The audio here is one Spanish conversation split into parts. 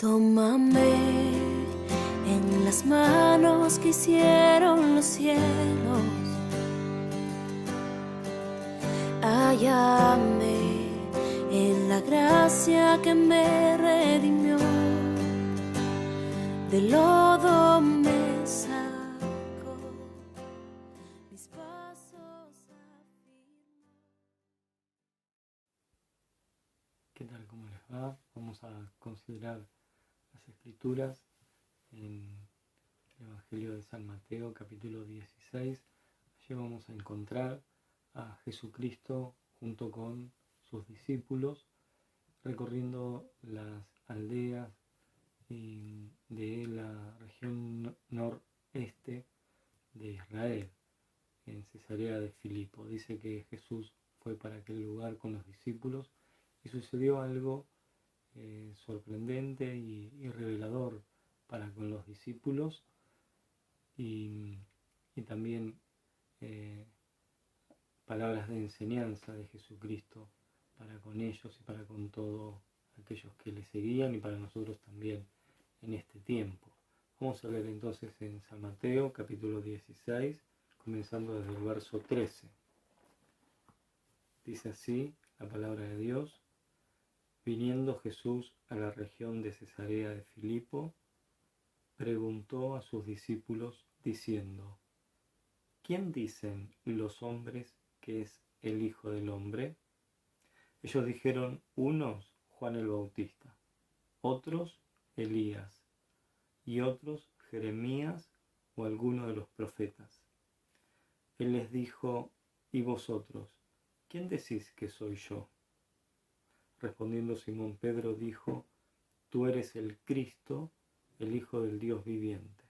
Tómame en las manos que hicieron los cielos, hállame en la gracia que me redimió, del lodo me sacó, mis pasos afirmó. ¿Qué tal? ¿Cómo les va? Vamos a considerar las escrituras en el Evangelio de San Mateo, capítulo 16. Allí vamos a encontrar a Jesucristo junto con sus discípulos recorriendo las aldeas de la región noreste de Israel, en Cesarea de Filipo. Dice que Jesús fue para aquel lugar con los discípulos y sucedió algo sorprendente y revelador para con los discípulos y también palabras de enseñanza de Jesucristo para con ellos y para con todos aquellos que le seguían y para nosotros también en este tiempo. Vamos a leer entonces en San Mateo capítulo 16, comenzando desde el verso 13. Dice así la palabra de Dios: Viniendo Jesús a la región de Cesarea de Filipo, preguntó a sus discípulos diciendo: ¿Quién dicen los hombres que es el Hijo del Hombre? Ellos dijeron: unos Juan el Bautista, otros Elías, y otros Jeremías o alguno de los profetas. Él les dijo: ¿y vosotros, quién decís que soy yo? Respondiendo Simón Pedro dijo: Tú eres el Cristo, el Hijo del Dios viviente.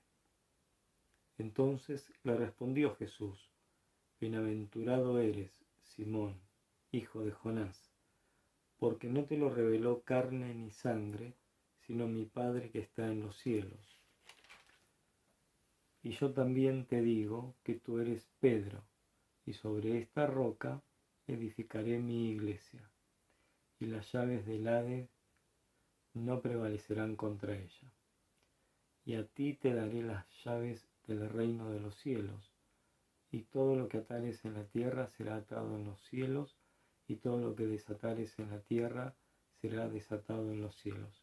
Entonces le respondió Jesús: Bienaventurado eres, Simón, hijo de Jonás, porque no te lo reveló carne ni sangre, sino mi Padre que está en los cielos. Y yo también te digo que tú eres Pedro, y sobre esta roca edificaré mi iglesia, y las llaves del Hades no prevalecerán contra ella. Y a ti te daré las llaves del reino de los cielos, y todo lo que atares en la tierra será atado en los cielos, y todo lo que desatares en la tierra será desatado en los cielos.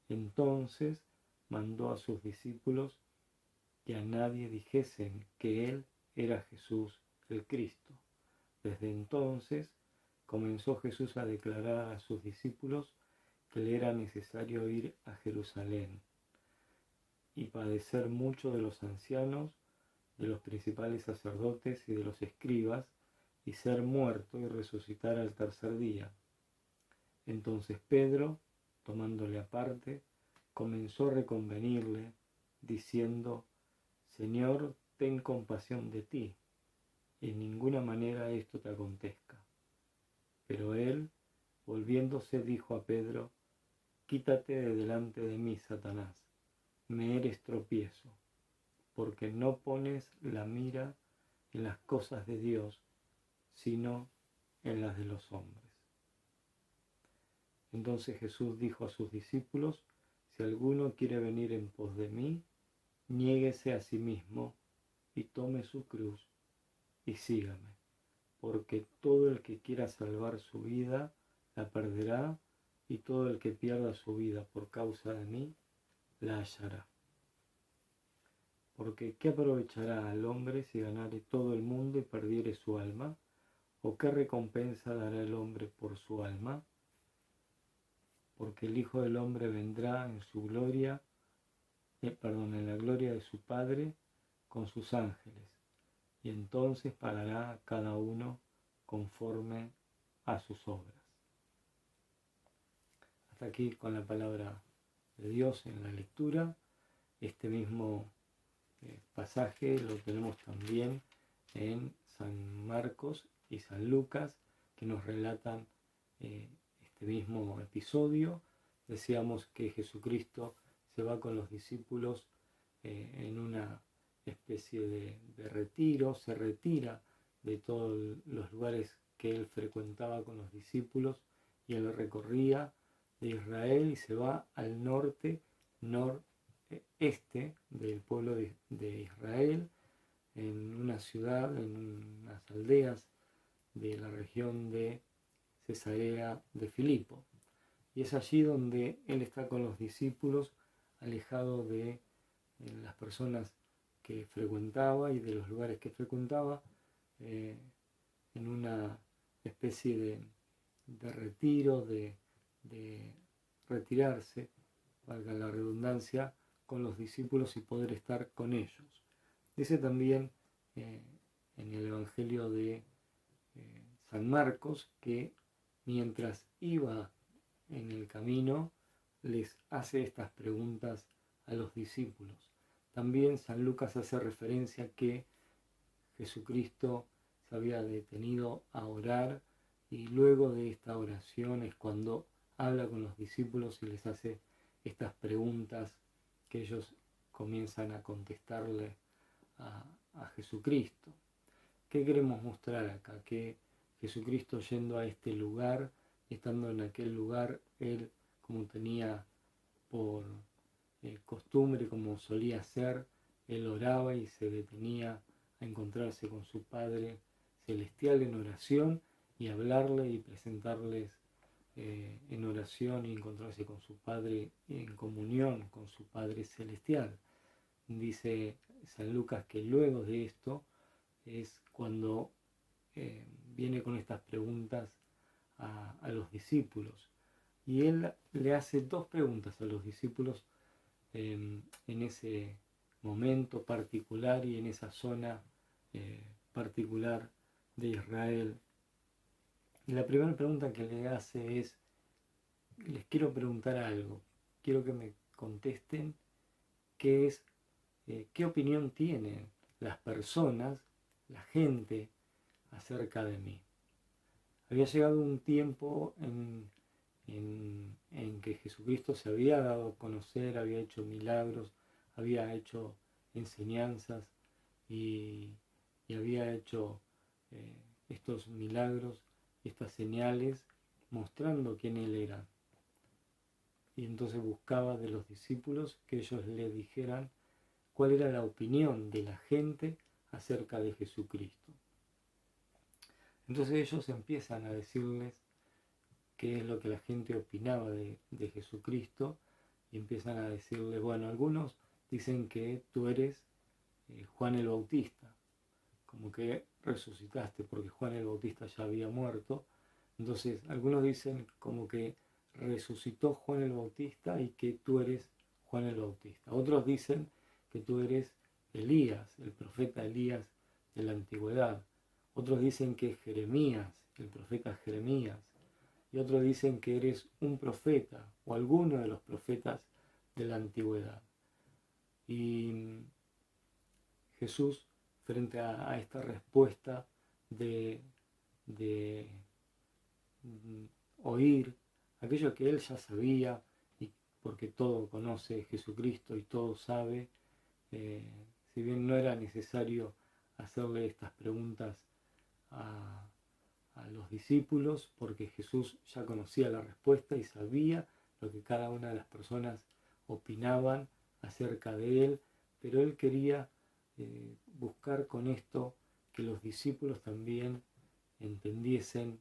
Entonces mandó a sus discípulos que a nadie dijesen que él era Jesús el Cristo. Desde entonces comenzó Jesús a declarar a sus discípulos que le era necesario ir a Jerusalén y padecer mucho de los ancianos, de los principales sacerdotes y de los escribas, y ser muerto y resucitar al tercer día. Entonces Pedro, tomándole aparte, comenzó a reconvenirle, diciendo: Señor, ten compasión de ti, en ninguna manera esto te acontezca. Pero él, volviéndose, dijo a Pedro: Quítate de delante de mí, Satanás, me eres tropiezo, porque no pones la mira en las cosas de Dios, sino en las de los hombres. Entonces Jesús dijo a sus discípulos: Si alguno quiere venir en pos de mí, niéguese a sí mismo y tome su cruz y sígame, porque todo el que quiera salvar su vida la perderá, y todo el que pierda su vida por causa de mí la hallará. Porque ¿qué aprovechará al hombre si ganare todo el mundo y perdiere su alma? ¿O qué recompensa dará el hombre por su alma? Porque el Hijo del Hombre vendrá en su gloria, en la gloria de su Padre con sus ángeles, y entonces pagará a cada uno conforme a sus obras. Hasta aquí con la palabra de Dios en la lectura. Este mismo pasaje lo tenemos también en San Marcos y San Lucas, que nos relatan este mismo episodio. Decíamos que Jesucristo se va con los discípulos en una especie de retiro, se retira de todos los lugares que él frecuentaba con los discípulos, y él recorría de Israel y se va al norte, noreste del pueblo de Israel, en una ciudad, en unas aldeas de la región de Cesarea de Filipo. Y es allí donde él está con los discípulos, alejado de las personas que frecuentaba y de los lugares que frecuentaba, en una especie de retiro, de retirarse, valga la redundancia, con los discípulos y poder estar con ellos. Dice también en el Evangelio de San Marcos que mientras iba en el camino les hace estas preguntas a los discípulos. También San Lucas hace referencia a que Jesucristo se había detenido a orar y luego de esta oración es cuando habla con los discípulos y les hace estas preguntas que ellos comienzan a contestarle a Jesucristo. ¿Qué queremos mostrar acá? Que Jesucristo yendo a este lugar, estando en aquel lugar, él como tenía por costumbre, como solía hacer, él oraba y se detenía a encontrarse con su Padre Celestial en oración y hablarle y presentarles en oración y encontrarse con su Padre en comunión con su Padre Celestial. Dice San Lucas que luego de esto es cuando viene con estas preguntas a los discípulos. Y él le hace dos preguntas a los discípulos en ese momento particular y en esa zona particular de Israel. Y la primera pregunta que le hace es: les quiero preguntar algo, quiero que me contesten qué es, qué opinión tienen las personas, la gente, acerca de mí. Había llegado un tiempo en que Jesucristo se había dado a conocer, había hecho milagros, había hecho enseñanzas y había hecho estos milagros, estas señales, mostrando quién él era. Y entonces buscaba de los discípulos que ellos le dijeran cuál era la opinión de la gente acerca de Jesucristo. Entonces ellos empiezan a decirles qué es lo que la gente opinaba de Jesucristo y empiezan a decirle, bueno, algunos dicen que tú eres Juan el Bautista, como que resucitaste porque Juan el Bautista ya había muerto. Entonces algunos dicen como que resucitó Juan el Bautista y que tú eres Juan el Bautista. Otros dicen que tú eres Elías, el profeta Elías de la antigüedad. Otros dicen que es Jeremías, el profeta Jeremías. Y otros dicen que eres un profeta o alguno de los profetas de la antigüedad. Y Jesús, frente a esta respuesta de oír aquello que él ya sabía, y porque todo conoce Jesucristo y todo sabe, si bien no era necesario hacerle estas preguntas a los discípulos, porque Jesús ya conocía la respuesta y sabía lo que cada una de las personas opinaban acerca de él, pero él quería buscar con esto que los discípulos también entendiesen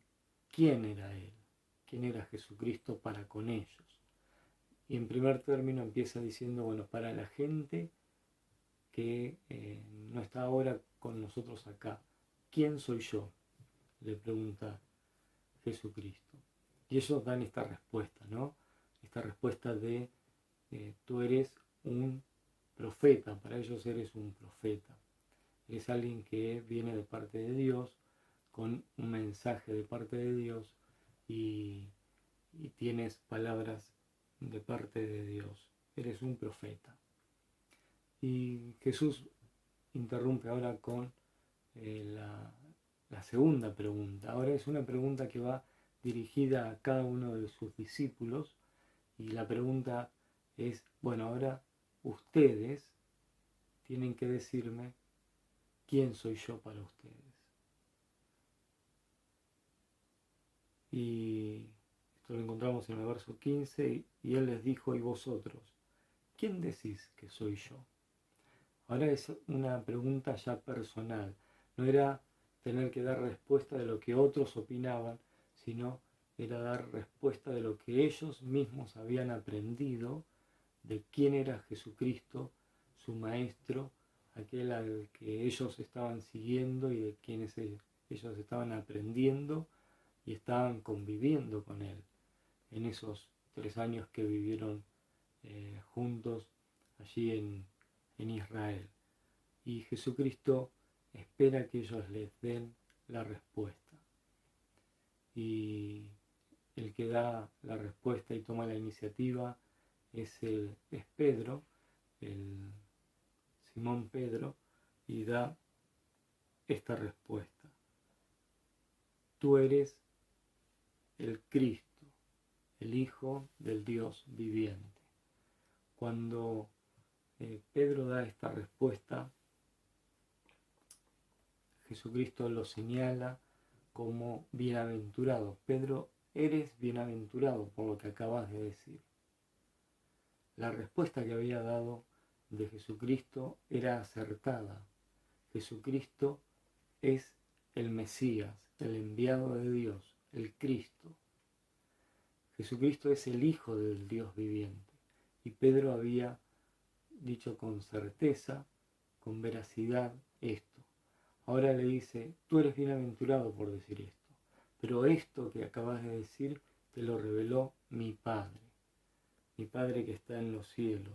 quién era él, quién era Jesucristo para con ellos. Y en primer término empieza diciendo, bueno, para la gente que no está ahora con nosotros acá, ¿quién soy yo?, le pregunta Jesucristo. Y ellos dan esta respuesta, ¿no? Esta respuesta de tú eres un profeta, para ellos eres un profeta. Eres alguien que viene de parte de Dios, con un mensaje de parte de Dios y tienes palabras de parte de Dios. Eres un profeta. Y Jesús interrumpe ahora con la segunda pregunta. Ahora es una pregunta que va dirigida a cada uno de sus discípulos y la pregunta es, bueno, ahora ustedes tienen que decirme quién soy yo para ustedes. Y Esto lo encontramos en el verso 15, y él les dijo: ¿y vosotros? ¿Quién decís que soy yo? Ahora es una pregunta ya personal. No era tener que dar respuesta de lo que otros opinaban, sino era dar respuesta de lo que ellos mismos habían aprendido, de quién era Jesucristo, su maestro, aquel al que ellos estaban siguiendo y de quienes ellos estaban aprendiendo y estaban conviviendo con él en esos 3 años que vivieron juntos allí en Israel. Y Jesucristo espera que ellos les den la respuesta. Y el que da la respuesta y toma la iniciativa es Pedro, el Simón Pedro, y da esta respuesta: tú eres el Cristo, el Hijo del Dios viviente. Cuando Pedro da esta respuesta, Jesucristo lo señala como bienaventurado. Pedro, eres bienaventurado por lo que acabas de decir. La respuesta que había dado de Jesucristo era acertada. Jesucristo es el Mesías, el enviado de Dios, el Cristo. Jesucristo es el Hijo del Dios viviente. Y Pedro había dicho con certeza, con veracidad, esto. Ahora le dice: tú eres bienaventurado por decir esto, pero esto que acabas de decir te lo reveló mi Padre que está en los cielos.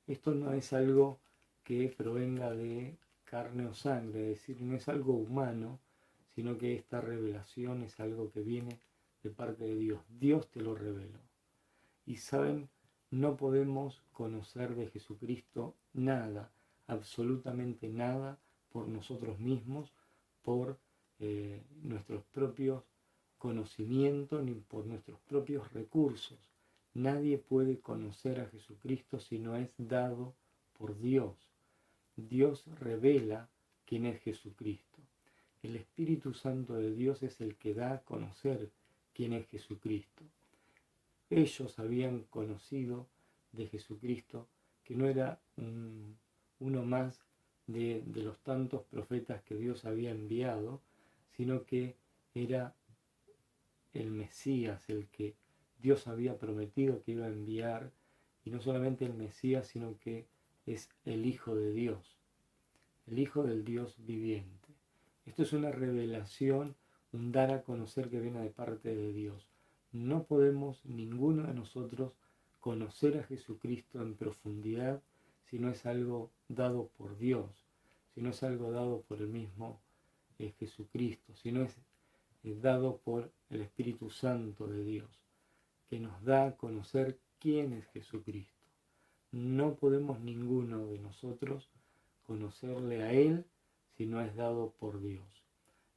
Esto no es algo que provenga de carne o sangre, es decir, no es algo humano, sino que esta revelación es algo que viene de parte de Dios. Dios te lo reveló. Y saben, no podemos conocer de Jesucristo nada, absolutamente nada, por nosotros mismos, por nuestros propios conocimientos, ni por nuestros propios recursos. Nadie puede conocer a Jesucristo si no es dado por Dios. Dios revela quién es Jesucristo. El Espíritu Santo de Dios es el que da a conocer quién es Jesucristo. Ellos habían conocido de Jesucristo que no era uno más de los tantos profetas que Dios había enviado, sino que era el Mesías, el que Dios había prometido que iba a enviar, y no solamente el Mesías, sino que es el Hijo de Dios, el Hijo del Dios viviente. Esto es una revelación, un dar a conocer que viene de parte de Dios. No podemos ninguno de nosotros conocer a Jesucristo en profundidad si no es algo dado por Dios, si no es algo dado por el mismo Jesucristo, si no es dado por el Espíritu Santo de Dios, que nos da a conocer quién es Jesucristo. No podemos ninguno de nosotros conocerle a Él si no es dado por Dios.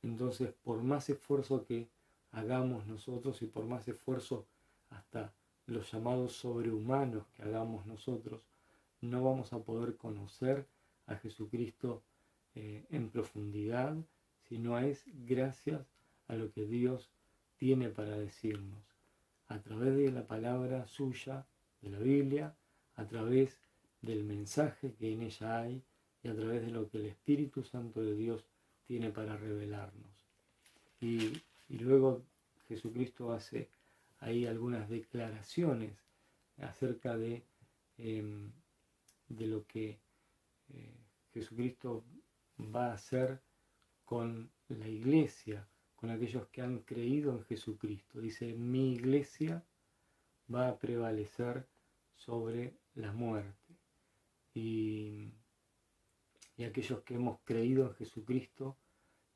Entonces, por más esfuerzo que hagamos nosotros y por más esfuerzo hasta los llamados sobrehumanos que hagamos nosotros, no vamos a poder conocer a Jesucristo en profundidad si no es gracias a lo que Dios tiene para decirnos, a través de la palabra suya, de la Biblia, a través del mensaje que en ella hay y a través de lo que el Espíritu Santo de Dios tiene para revelarnos. Y luego Jesucristo hace ahí algunas declaraciones acerca de lo que Jesucristo va a hacer con la iglesia, con aquellos que han creído en Jesucristo. Dice: mi iglesia va a prevalecer sobre la muerte. Y aquellos que hemos creído en Jesucristo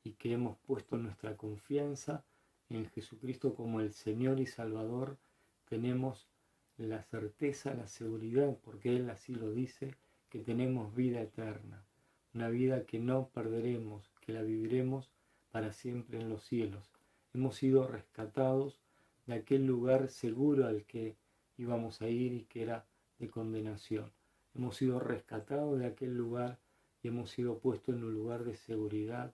y que hemos puesto nuestra confianza en Jesucristo como el Señor y Salvador, tenemos la certeza, la seguridad, porque Él así lo dice, que tenemos vida eterna, una vida que no perderemos, que la viviremos para siempre en los cielos. Hemos sido rescatados de aquel lugar seguro al que íbamos a ir y que era de condenación. Hemos sido rescatados de aquel lugar y hemos sido puestos en un lugar de seguridad,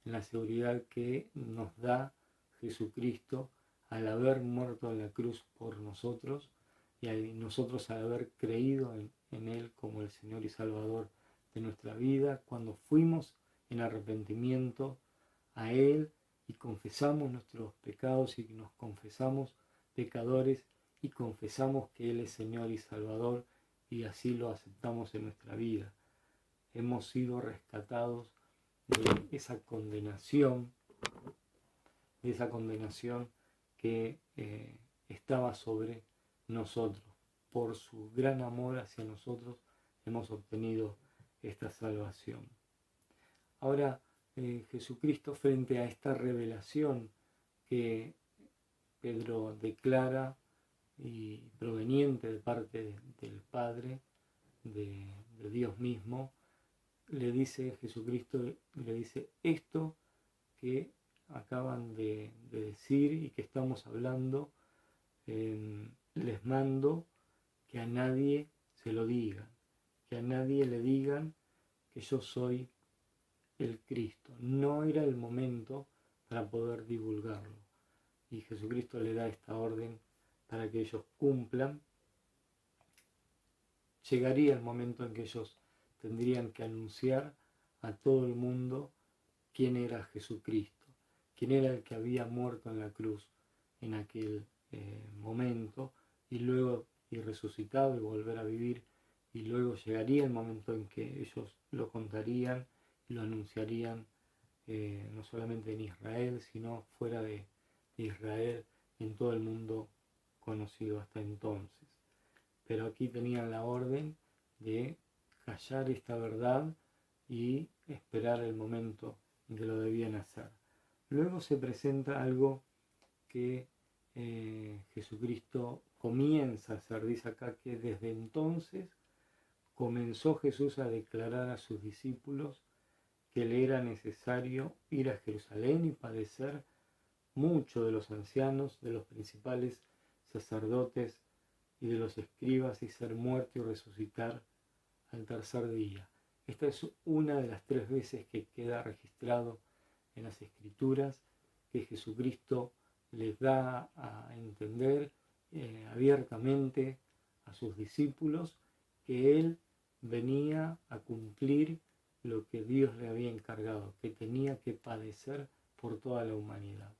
en la seguridad que nos da Jesucristo al haber muerto en la cruz por nosotros y nosotros al haber creído en Él como el Señor y Salvador de nuestra vida, cuando fuimos en arrepentimiento a Él y confesamos nuestros pecados y nos confesamos pecadores y confesamos que Él es Señor y Salvador y así lo aceptamos en nuestra vida. Hemos sido rescatados de esa condenación que estaba sobre nosotros. Por su gran amor hacia nosotros hemos obtenido esta salvación. Ahora, Jesucristo, frente a esta revelación que Pedro declara y proveniente de parte del Padre, de Dios mismo, Jesucristo le dice esto que acaban de decir y que estamos hablando, les mando que a nadie se lo digan, que a nadie le digan que yo soy el Cristo. No era el momento para poder divulgarlo. Y Jesucristo le da esta orden para que ellos cumplan. Llegaría el momento en que ellos tendrían que anunciar a todo el mundo quién era Jesucristo, quién era el que había muerto en la cruz en aquel momento y luego resucitado y volver a vivir, y luego llegaría el momento en que ellos lo contarían y lo anunciarían no solamente en Israel, sino fuera de Israel, en todo el mundo conocido hasta entonces. Pero aquí tenían la orden de callar esta verdad y esperar el momento en que lo debían hacer. Luego se presenta algo que Jesucristo comienza a hacer. Dice acá que desde entonces comenzó Jesús a declarar a sus discípulos que le era necesario ir a Jerusalén y padecer mucho de los ancianos, de los principales sacerdotes y de los escribas, y ser muerto y resucitar al tercer día. Esta es una de las 3 veces que queda registrado en las Escrituras que Jesucristo les da a entender abiertamente a sus discípulos que Él venía a cumplir lo que Dios le había encargado, que tenía que padecer por toda la humanidad.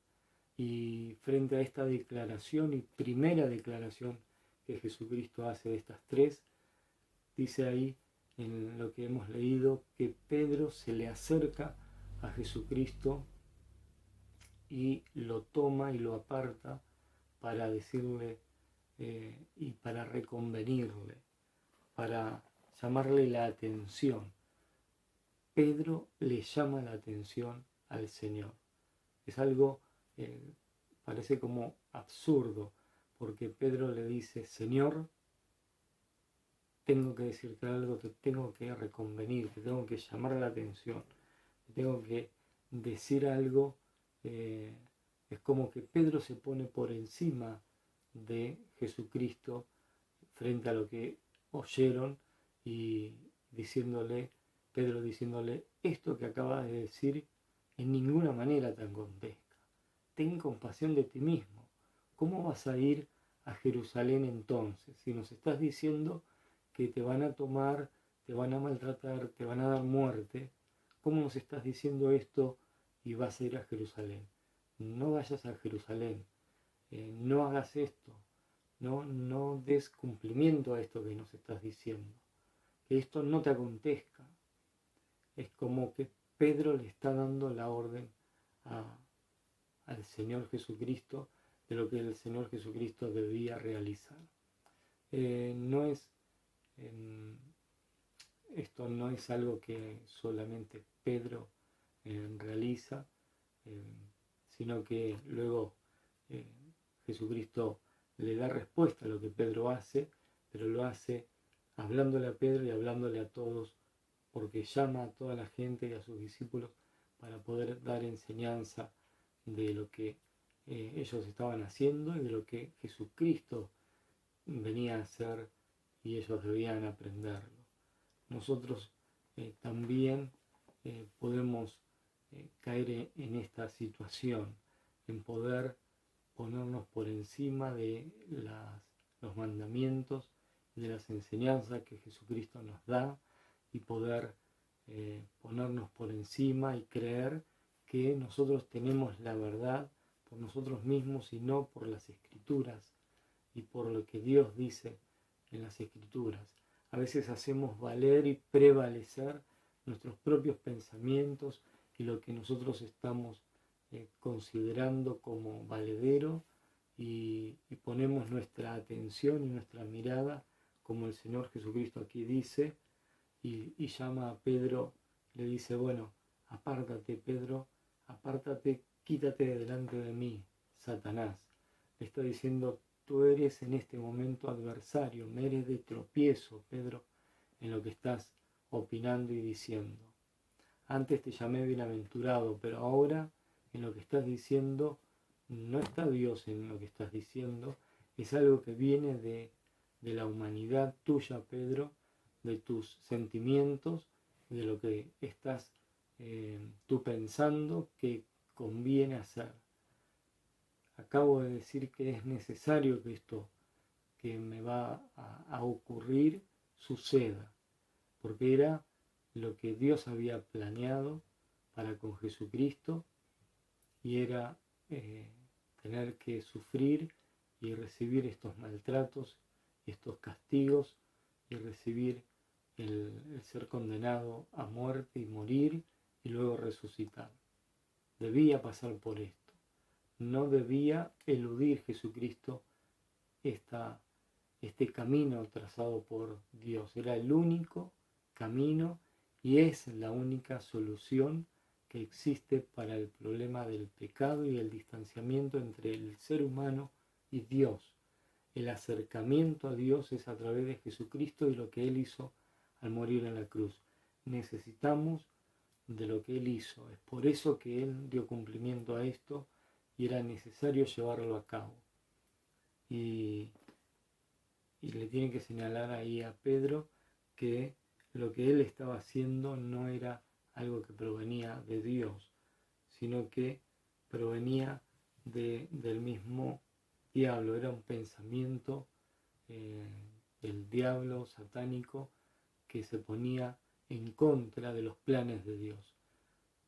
Y frente a esta declaración y primera declaración que Jesucristo hace de estas 3, dice ahí en lo que hemos leído que Pedro se le acerca a Jesucristo y lo toma y lo aparta para decirle y para reconvenirle, para llamarle la atención. Pedro le llama la atención al Señor. Es algo, parece como absurdo, porque Pedro le dice: Señor, tengo que decirte algo, te tengo que reconvenir, te tengo que llamar la atención, te tengo que decir algo. Es como que Pedro se pone por encima de Jesucristo frente a lo que oyeron y Pedro diciéndole: esto que acabas de decir en ninguna manera te acontezca. Ten compasión de ti mismo. ¿Cómo vas a ir a Jerusalén entonces si nos estás diciendo que te van a tomar, te van a maltratar, te van a dar muerte? ¿Cómo nos estás diciendo esto y vas a ir a Jerusalén? No vayas a Jerusalén, no hagas esto, no des cumplimiento a esto que nos estás diciendo, que esto no te acontezca. Es como que Pedro le está dando la orden al Señor Jesucristo de lo que el Señor Jesucristo debía realizar. Esto no es algo que solamente Pedro realiza, sino que luego Jesucristo le da respuesta a lo que Pedro hace, pero lo hace hablándole a Pedro y hablándole a todos, porque llama a toda la gente y a sus discípulos para poder dar enseñanza de lo que ellos estaban haciendo y de lo que Jesucristo venía a hacer y ellos debían aprenderlo. Nosotros también podemos caer en esta situación, en poder ponernos por encima de los mandamientos, de las enseñanzas que Jesucristo nos da y poder ponernos por encima y creer que nosotros tenemos la verdad por nosotros mismos y no por las Escrituras y por lo que Dios dice en las Escrituras. A veces hacemos valer y prevalecer nuestros propios pensamientos y lo que nosotros estamos considerando como valedero y ponemos nuestra atención y nuestra mirada, como el Señor Jesucristo aquí dice, y llama a Pedro, le dice, bueno, apártate Pedro, apártate, quítate de delante de mí, Satanás. Le está diciendo, tú eres en este momento adversario, me eres de tropiezo, Pedro, en lo que estás opinando y diciendo. Antes te llamé bienaventurado, pero ahora en lo que estás diciendo no está Dios en lo que estás diciendo, es algo que viene de la humanidad tuya, Pedro, de tus sentimientos, de lo que estás tú pensando que conviene hacer. Acabo de decir que es necesario que esto que me va a ocurrir suceda, porque era lo que Dios había planeado para con Jesucristo y era tener que sufrir y recibir estos maltratos, estos castigos y recibir el ser condenado a muerte y morir y luego resucitar. Debía pasar por esto. No debía eludir Jesucristo este camino trazado por Dios. Era el único camino y es la única solución que existe para el problema del pecado y el distanciamiento entre el ser humano y Dios. El acercamiento a Dios es a través de Jesucristo y lo que Él hizo al morir en la cruz. Necesitamos de lo que Él hizo. Es por eso que Él dio cumplimiento a esto y era necesario llevarlo a cabo. Y le tiene que señalar ahí a Pedro que lo que él estaba haciendo no era algo que provenía de Dios, sino que provenía del mismo diablo. Era un pensamiento del diablo satánico que se ponía en contra de los planes de Dios,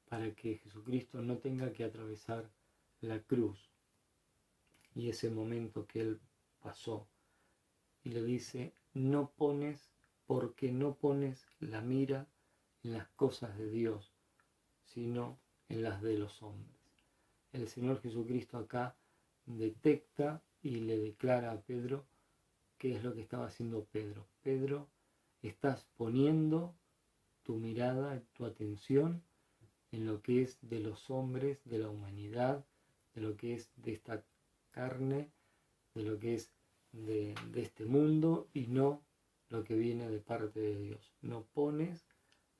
para que Jesucristo no tenga que atravesar la cruz. Y ese momento que él pasó, y le dice, porque no pones la mira en las cosas de Dios, sino en las de los hombres. El Señor Jesucristo acá detecta y le declara a Pedro qué es lo que estaba haciendo Pedro. Pedro, estás poniendo tu mirada, tu atención en lo que es de los hombres, de la humanidad, de lo que es de esta carne, de lo que es de este mundo y no lo que viene de parte de Dios. No pones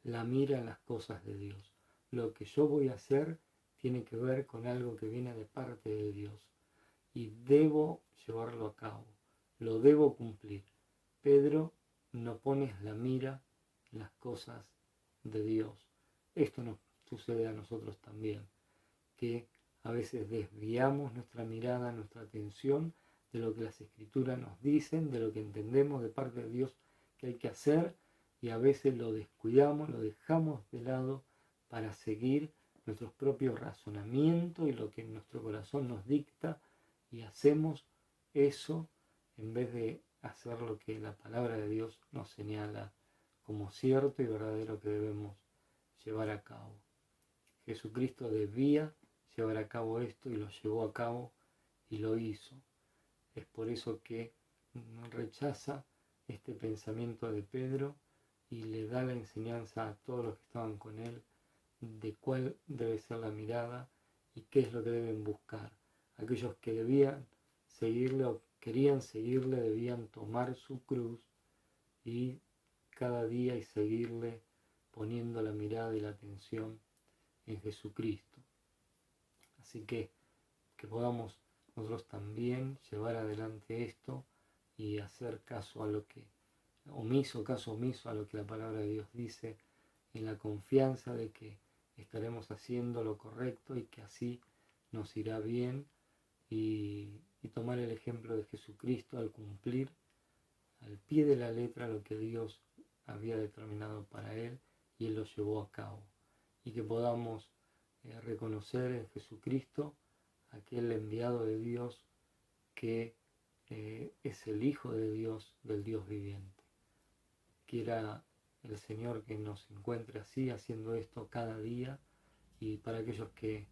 la mira en las cosas de Dios. Lo que yo voy a hacer tiene que ver con algo que viene de parte de Dios y debo llevarlo a cabo, lo debo cumplir. Pedro, no pones la mira en las cosas de Dios. Esto nos sucede a nosotros también, que a veces desviamos nuestra mirada, nuestra atención de lo que las Escrituras nos dicen, de lo que entendemos de parte de Dios que hay que hacer, y a veces lo descuidamos, lo dejamos de lado para seguir nuestros propios razonamientos y lo que nuestro corazón nos dicta, y hacemos eso en vez de hacer lo que la palabra de Dios nos señala como cierto y verdadero que debemos llevar a cabo. Jesucristo debía llevar a cabo esto y lo llevó a cabo y lo hizo. Es por eso que rechaza este pensamiento de Pedro y le da la enseñanza a todos los que estaban con él de cuál debe ser la mirada y qué es lo que deben buscar. Aquellos que debían seguirle o querían seguirle debían tomar su cruz y cada día y seguirle poniendo la mirada y la atención en Jesucristo. Así que podamos nosotros también llevar adelante esto y hacer caso a lo que, caso omiso a lo que la palabra de Dios dice, en la confianza de que estaremos haciendo lo correcto y que así nos irá bien y tomar el ejemplo de Jesucristo al cumplir al pie de la letra lo que Dios había determinado para él, y él lo llevó a cabo. Y que podamos reconocer en Jesucristo aquel enviado de Dios que es el Hijo de Dios, del Dios viviente. Quiera el Señor que nos encuentre así, haciendo esto cada día, y para aquellos que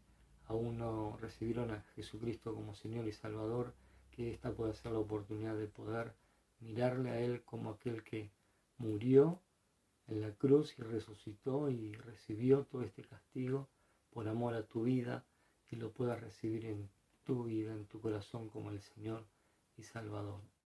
aún no recibieron a Jesucristo como Señor y Salvador, que esta pueda ser la oportunidad de poder mirarle a Él como aquel que murió en la cruz y resucitó y recibió todo este castigo por amor a tu vida, y lo puedas recibir en tu vida, en tu corazón, como el Señor y Salvador.